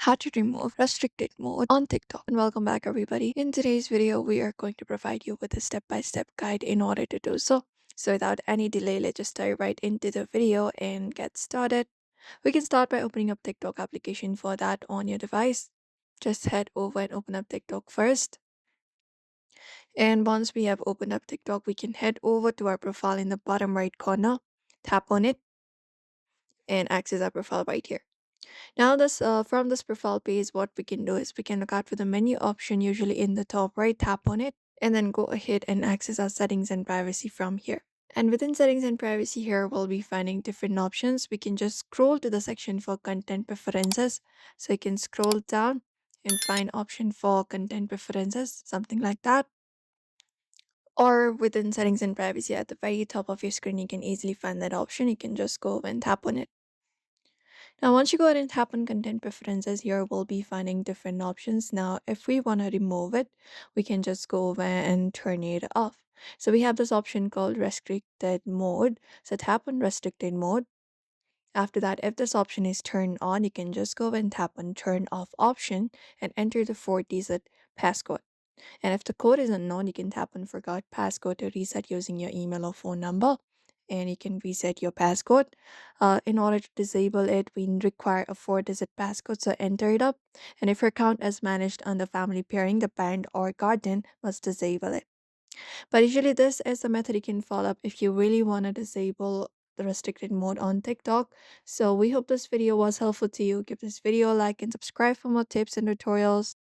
how to remove restricted mode on TikTok. And welcome back, everybody. In today's video, we are going to provide you with a step-by-step guide in order to do so. So without any delay, let's just dive right into the video and get started. We can start by opening up TikTok application for that on your device. Just head over and open up TikTok first. And once we have opened up TikTok, we can head over to our profile in the bottom right corner, tap on it, and access our profile right here. Now, this from this profile page, what we can do is we can look out for the menu option, usually in the top right, tap on it, and then go ahead and access our settings and privacy from here. And within settings and privacy here, we'll be finding different options. We can just scroll to the section for content preferences. So you can scroll down and find option for content preferences, something like that. Or within settings and privacy at the very top of your screen, you can easily find that option. You can just go and tap on it. Now, once you go ahead and tap on content preferences, here we'll be finding different options. Now, if we want to remove it, we can just go over and turn it off. So we have this option called restricted mode. So tap on restricted mode. After that, if this option is turned on, you can just go and tap on turn off option and enter the 4-digit passcode. And if the code is unknown, you can tap on forgot passcode to reset using your email or phone number. And you can reset your passcode. In order to disable it, we require a 4-digit passcode, so enter it up. And if your account is managed under family pairing, the parent or guardian must disable it. But usually, this is a method you can follow up if you really want to disable the restricted mode on TikTok. So we hope this video was helpful to you. Give this video a like and subscribe for more tips and tutorials.